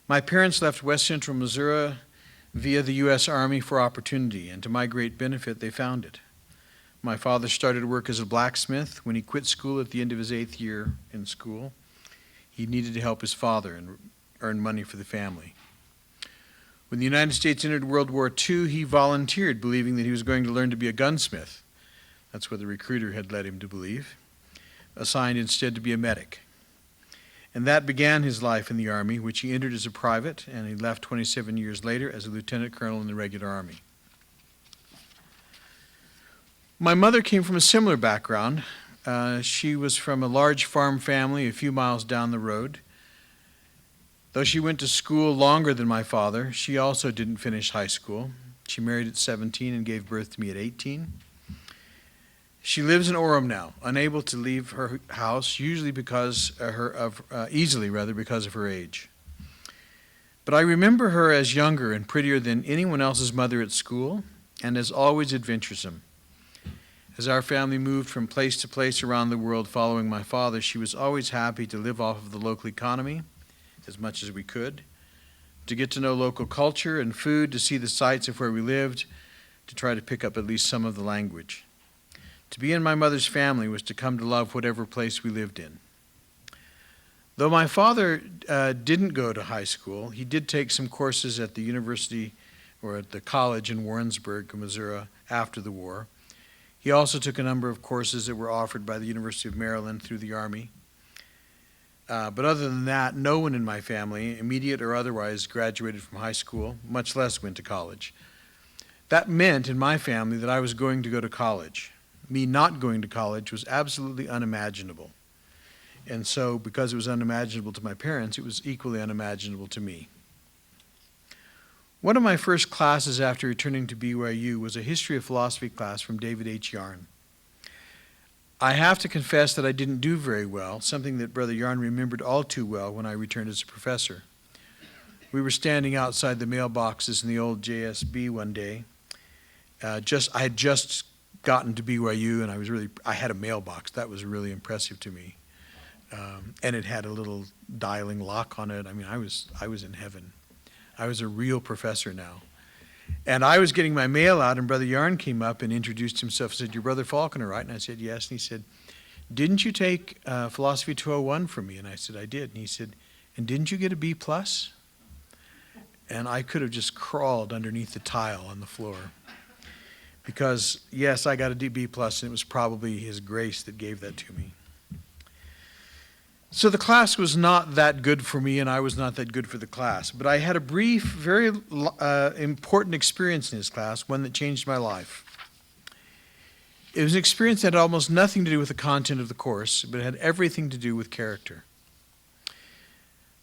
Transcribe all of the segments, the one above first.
My parents left west central Missouri via the U.S. Army for opportunity, and to my great benefit, they found it. My father started work as a blacksmith. When he quit school at the end of his 8th year in school, he needed to help his father and earn money for the family. When the United States entered World War II, he volunteered, believing that he was going to learn to be a gunsmith. That's what the recruiter had led him to believe, assigned instead to be a medic. And that began his life in the Army, which he entered as a private, and he left 27 years later as a lieutenant colonel in the regular Army. My mother came from a similar background. She was from a large farm family a few miles down the road. Though she went to school longer than my father, she also didn't finish high school. She married at 17 and gave birth to me at 18. She lives in Orem now, unable to leave her house, usually because easily because of her age. But I remember her as younger and prettier than anyone else's mother at school, and as always adventuresome. As our family moved from place to place around the world following my father, she was always happy to live off of the local economy as much as we could, to get to know local culture and food, to see the sights of where we lived, to try to pick up at least some of the language. To be in my mother's family was to come to love whatever place we lived in. Though my father didn't go to high school, he did take some courses at the university or at the college in Warrensburg, Missouri, after the war. He also took a number of courses that were offered by the University of Maryland through the Army. But other than that, no one in my family, immediate or otherwise, graduated from high school, much less went to college. That meant in my family that I was going to go to college. Me not going to college was absolutely unimaginable. And so, because it was unimaginable to my parents, it was equally unimaginable to me. One of my first classes after returning to BYU was a history of philosophy class from David H. Yarn. I have to confess that I didn't do very well, something that Brother Yarn remembered all too well when I returned as a professor. We were standing outside the mailboxes in the old JSB one day. I had just gotten to BYU, and I had a mailbox. That was really impressive to me. And it had a little dialing lock on it. I mean, I was in heaven. I was a real professor now. And I was getting my mail out, and Brother Yarn came up and introduced himself and said, "You're Brother Faulconer, right?" And I said, "Yes." And he said, "Didn't you take Philosophy 201 from me?" And I said, "I did." And he said, "And didn't you get a B+?" And I could have just crawled underneath the tile on the floor. Because, yes, I got a B+, and it was probably His grace that gave that to me. So the class was not that good for me, and I was not that good for the class. But I had a brief, very important experience in this class, one that changed my life. It was an experience that had almost nothing to do with the content of the course, but it had everything to do with character.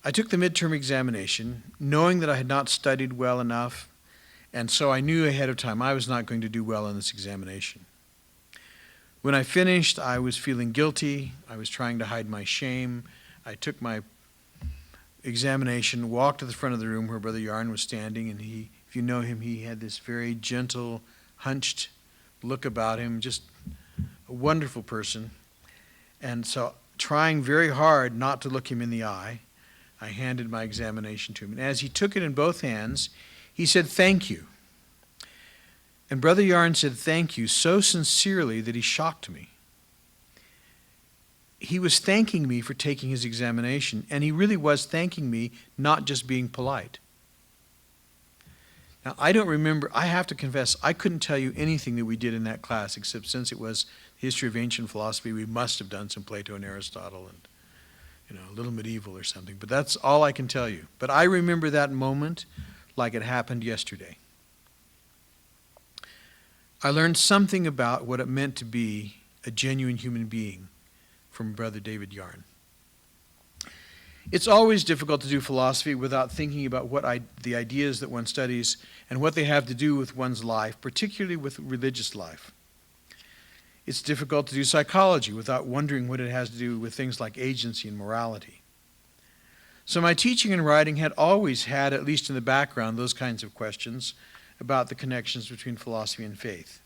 I took the midterm examination, knowing that I had not studied well enough, and so I knew ahead of time I was not going to do well in this examination. When I finished, I was feeling guilty. I was trying to hide my shame. I took my examination, walked to the front of the room where Brother Yarn was standing, and if you know him, he had this very gentle, hunched look about him, just a wonderful person. And so, trying very hard not to look him in the eye, I handed my examination to him. And as he took it in both hands, he said, "Thank you." And Brother Yarn said thank you so sincerely that he shocked me. He was thanking me for taking his examination, and he really was thanking me, not just being polite. Now, I don't remember, I have to confess, I couldn't tell you anything that we did in that class, except since it was history of ancient philosophy, we must have done some Plato and Aristotle and a little medieval or something. But that's all I can tell you. But I remember that moment like it happened yesterday. I learned something about what it meant to be a genuine human being from Brother David Yarn. It's always difficult to do philosophy without thinking about the ideas that one studies and what they have to do with one's life, particularly with religious life. It's difficult to do psychology without wondering what it has to do with things like agency and morality. So my teaching and writing had always had, at least in the background, those kinds of questions about the connections between philosophy and faith.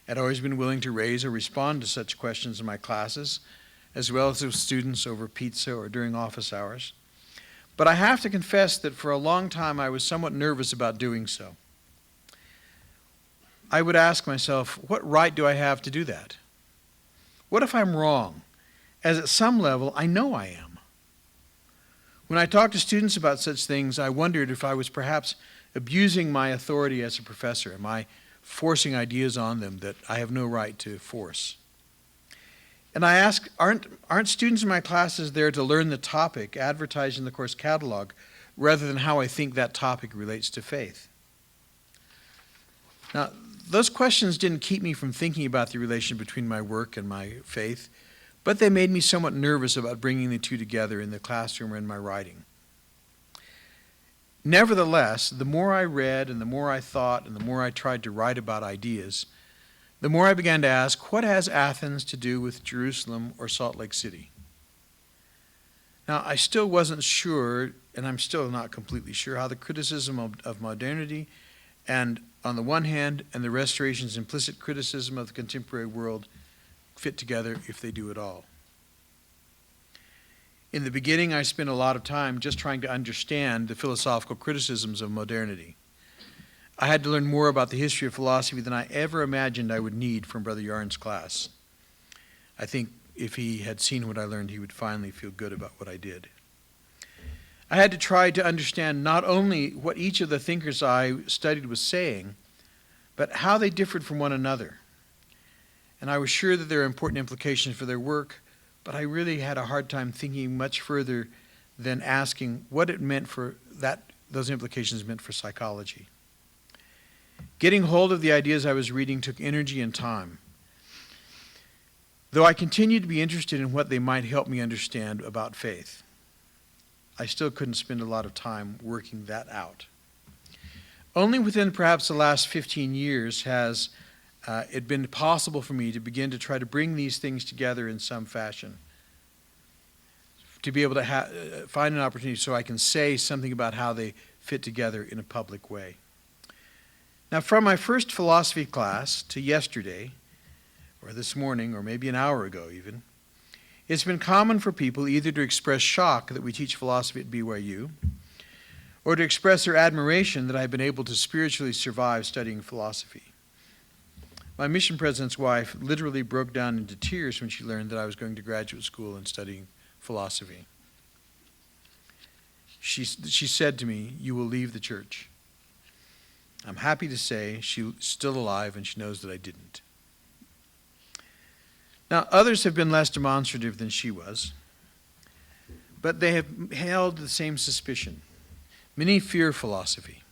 I'd always been willing to raise or respond to such questions in my classes, as well as with students over pizza or during office hours. But I have to confess that for a long time I was somewhat nervous about doing so. I would ask myself, what right do I have to do that? What if I'm wrong? As at some level, I know I am. When I talk to students about such things, I wondered if I was perhaps abusing my authority as a professor. Am I forcing ideas on them that I have no right to force? And I ask, aren't students in my classes there to learn the topic advertised in the course catalog rather than how I think that topic relates to faith? Now, those questions didn't keep me from thinking about the relation between my work and my faith, but they made me somewhat nervous about bringing the two together in the classroom or in my writing. Nevertheless, the more I read and the more I thought and the more I tried to write about ideas, the more I began to ask, what has Athens to do with Jerusalem or Salt Lake City? Now, I still wasn't sure, and I'm still not completely sure, how the criticism of modernity and, on the one hand, and the Restoration's implicit criticism of the contemporary world fit together, if they do at all. In the beginning, I spent a lot of time just trying to understand the philosophical criticisms of modernity. I had to learn more about the history of philosophy than I ever imagined I would need from Brother Yarn's class. I think if he had seen what I learned, he would finally feel good about what I did. I had to try to understand not only what each of the thinkers I studied was saying, but how they differed from one another. And I was sure that there are important implications for their work, but I really had a hard time thinking much further than asking what it meant for those implications meant for psychology. Getting hold of the ideas I was reading took energy and time. Though I continued to be interested in what they might help me understand about faith, I still couldn't spend a lot of time working that out. Only within perhaps the last 15 years has it been possible for me to begin to try to bring these things together in some fashion, to be able to find an opportunity so I can say something about how they fit together in a public way. Now, from my first philosophy class to yesterday, or this morning, or maybe an hour ago even, it's been common for people either to express shock that we teach philosophy at BYU, or to express their admiration that I've been able to spiritually survive studying philosophy. My mission president's wife literally broke down into tears when she learned that I was going to graduate school and studying philosophy. She said to me, "You will leave the church." I'm happy to say she's still alive and she knows that I didn't. Now, others have been less demonstrative than she was, but they have held the same suspicion. Many fear philosophy,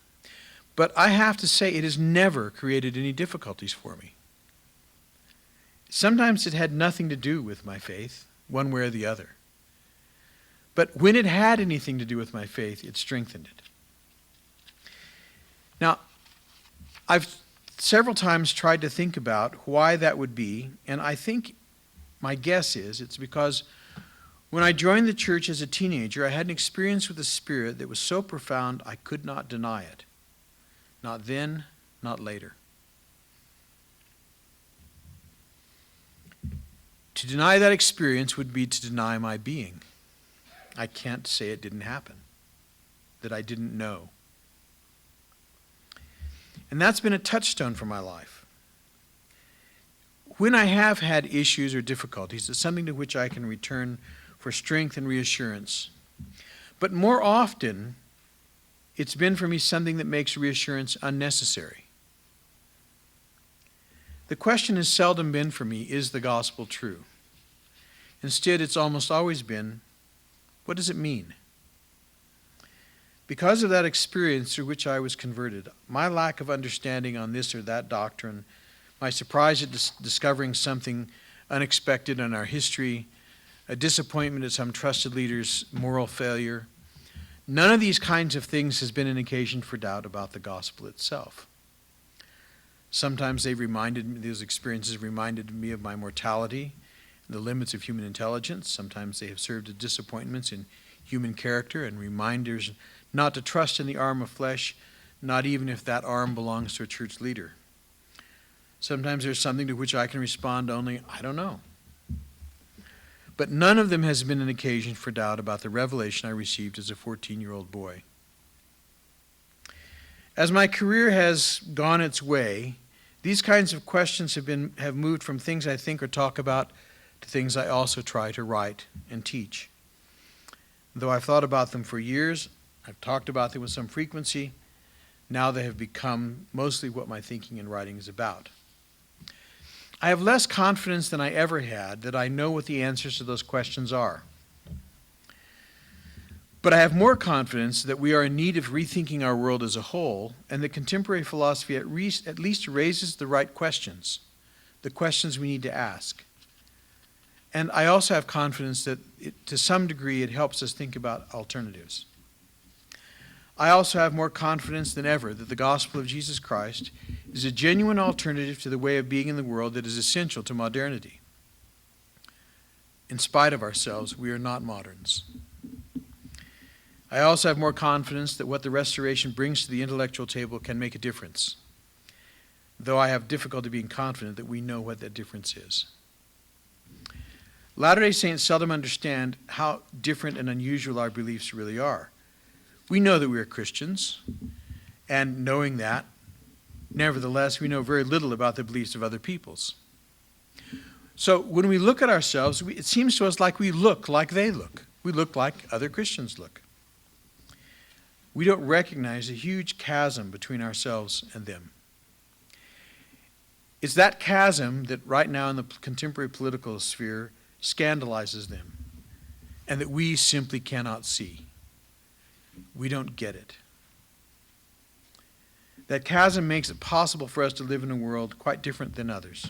but I have to say it has never created any difficulties for me. Sometimes it had nothing to do with my faith, one way or the other. But when it had anything to do with my faith, it strengthened it. Now, I've several times tried to think about why that would be, and I think my guess is it's because when I joined the church as a teenager, I had an experience with the Spirit that was so profound I could not deny it. Not then, not later. To deny that experience would be to deny my being. I can't say it didn't happen, that I didn't know. And that's been a touchstone for my life. When I have had issues or difficulties, it's something to which I can return for strength and reassurance. But more often, it's been for me something that makes reassurance unnecessary. The question has seldom been for me, is the gospel true? Instead, it's almost always been, what does it mean? Because of that experience through which I was converted, my lack of understanding on this or that doctrine, my surprise at discovering something unexpected in our history, a disappointment at some trusted leader's moral failure, none of these kinds of things has been an occasion for doubt about the gospel itself. Sometimes those experiences reminded me of my mortality and the limits of human intelligence. Sometimes they have served as disappointments in human character and reminders not to trust in the arm of flesh, not even if that arm belongs to a church leader. Sometimes there's something to which I can respond only, I don't know. but none of them has been an occasion for doubt about the revelation I received as a 14-year-old boy. As my career has gone its way, these kinds of questions have moved from things I think or talk about to things I also try to write and teach. Though I've thought about them for years, I've talked about them with some frequency, now they have become mostly what my thinking and writing is about. I have less confidence than I ever had that I know what the answers to those questions are. But I have more confidence that we are in need of rethinking our world as a whole, and that contemporary philosophy at least raises the right questions, the questions we need to ask. And I also have confidence that to some degree it helps us think about alternatives. I also have more confidence than ever that the gospel of Jesus Christ is a genuine alternative to the way of being in the world that is essential to modernity. In spite of ourselves, we are not moderns. I also have more confidence that what the Restoration brings to the intellectual table can make a difference, though I have difficulty being confident that we know what that difference is. Latter-day Saints seldom understand how different and unusual our beliefs really are. We know that we are Christians, and knowing that, nevertheless, we know very little about the beliefs of other peoples. So when we look at ourselves, it seems to us like we look like they look. We look like other Christians look. We don't recognize a huge chasm between ourselves and them. It's that chasm that right now in the contemporary political sphere scandalizes them, and that we simply cannot see. We don't get it. That chasm makes it possible for us to live in a world quite different than others.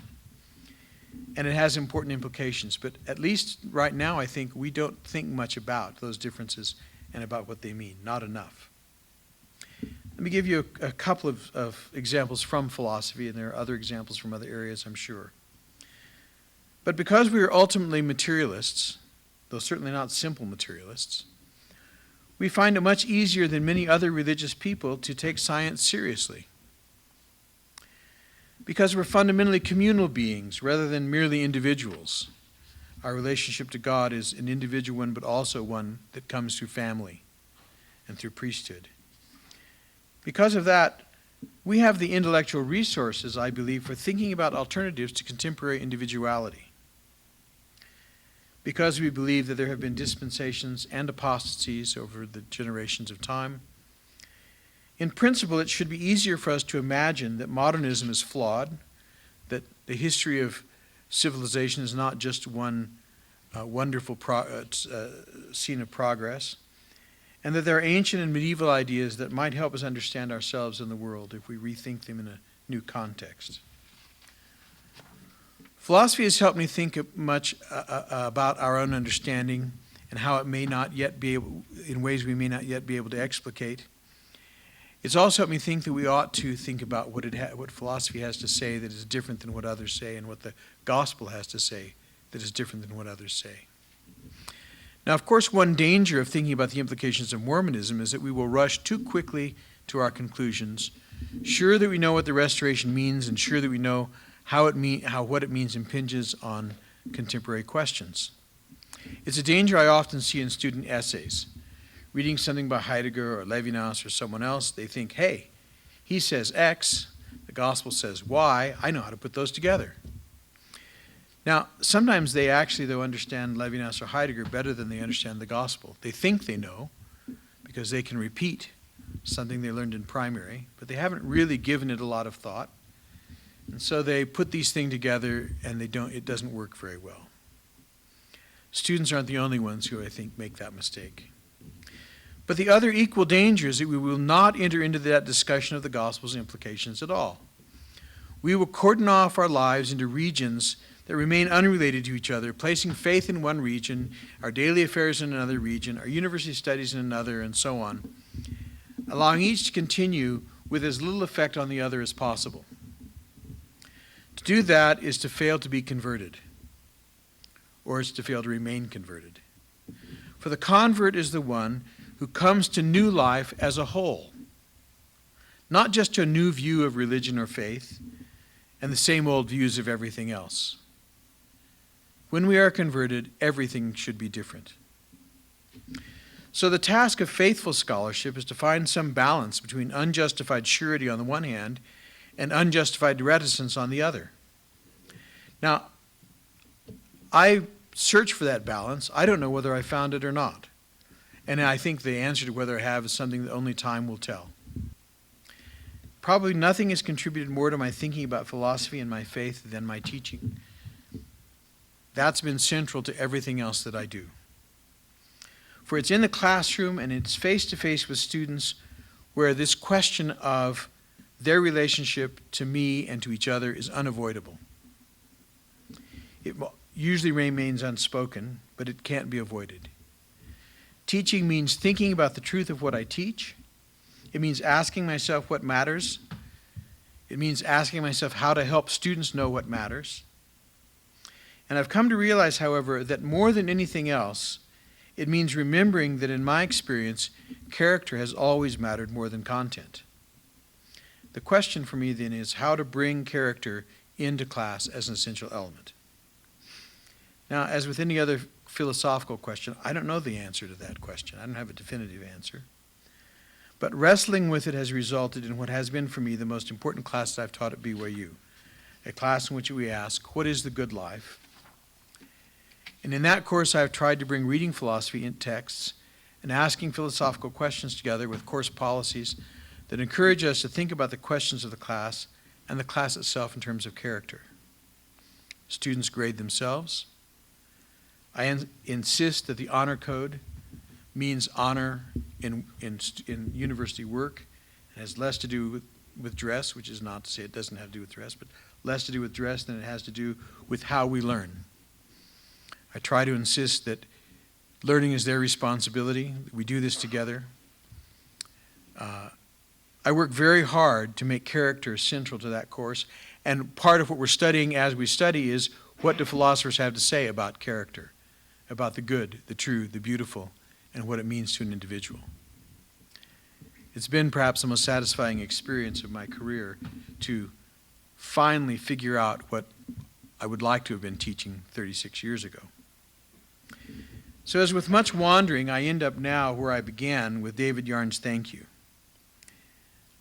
And it has important implications, but at least right now I think we don't think much about those differences and about what they mean, not enough. Let me give you a couple of examples from philosophy, and there are other examples from other areas, I'm sure. But because we are ultimately materialists, though certainly not simple materialists, we find it much easier than many other religious people to take science seriously. Because we're fundamentally communal beings rather than merely individuals. Our relationship to God is an individual one, but also one that comes through family and through priesthood. Because of that, we have the intellectual resources, I believe, for thinking about alternatives to contemporary individuality. Because we believe that there have been dispensations and apostasies over the generations of time, in principle, it should be easier for us to imagine that modernism is flawed, that the history of civilization is not just one wonderful scene of progress, and that there are ancient and medieval ideas that might help us understand ourselves and the world if we rethink them in a new context. Philosophy has helped me think much about our own understanding and how it may not yet be able, in ways we may not yet be able to explicate. It's also helped me think that we ought to think about what philosophy has to say that is different than what others say, and what the gospel has to say that is different than what others say. Now, of course, one danger of thinking about the implications of Mormonism is that we will rush too quickly to our conclusions, sure that we know what the Restoration means, and sure that we know how what it means impinges on contemporary questions. It's a danger I often see in student essays. Reading something by Heidegger or Levinas or someone else, they think, hey, he says X, the gospel says Y, I know how to put those together. Now, sometimes they actually, though, understand Levinas or Heidegger better than they understand the gospel. They think they know because they can repeat something they learned in primary, but they haven't really given it a lot of thought. And so they put these things together and it doesn't work very well. Students aren't the only ones who, I think, make that mistake. But the other equal danger is that we will not enter into that discussion of the gospel's implications at all. We will cordon off our lives into regions that remain unrelated to each other, placing faith in one region, our daily affairs in another region, our university studies in another, and so on, allowing each to continue with as little effect on the other as possible. To do that is to fail to be converted, or it's to fail to remain converted. For the convert is the one who comes to new life as a whole, not just to a new view of religion or faith and the same old views of everything else. When we are converted, everything should be different. So the task of faithful scholarship is to find some balance between unjustified surety on the one hand and unjustified reticence on the other. Now, I search for that balance. I don't know whether I found it or not. And I think the answer to whether I have is something that only time will tell. Probably nothing has contributed more to my thinking about philosophy and my faith than my teaching. That's been central to everything else that I do. For it's in the classroom and it's face-to-face with students where this question of their relationship to me and to each other is unavoidable. It usually remains unspoken, but it can't be avoided. Teaching means thinking about the truth of what I teach. It means asking myself what matters. It means asking myself how to help students know what matters. And I've come to realize, however, that more than anything else, it means remembering that in my experience, character has always mattered more than content. The question for me then is how to bring character into class as an essential element. Now, as with any other philosophical question, I don't know the answer to that question. I don't have a definitive answer. But wrestling with it has resulted in what has been for me the most important class that I've taught at BYU, a class in which we ask, what is the good life? And in that course, I've tried to bring reading philosophy in texts and asking philosophical questions together with course policies that encourage us to think about the questions of the class and the class itself in terms of character. Students grade themselves. I insist that the honor code means honor in university work. It has less to do with dress, which is not to say it doesn't have to do with dress, but less to do with dress than it has to do with how we learn. I try to insist that learning is their responsibility. We do this together. I work very hard to make character central to that course, and part of what we're studying as we study is what do philosophers have to say about character, about the good, the true, the beautiful, and what it means to an individual. It's been perhaps the most satisfying experience of my career to finally figure out what I would like to have been teaching 36 years ago. So as with much wandering, I end up now where I began with David Yarn's thank you.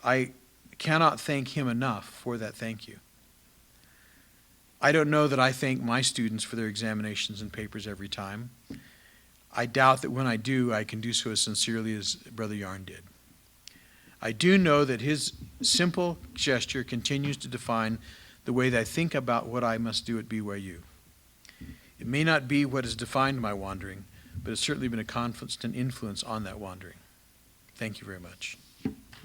I cannot thank him enough for that thank you. I don't know that I thank my students for their examinations and papers every time. I doubt that when I do, I can do so as sincerely as Brother Yarn did. I do know that his simple gesture continues to define the way that I think about what I must do at BYU. It may not be what has defined my wandering, but it's certainly been a constant influence on that wandering. Thank you very much.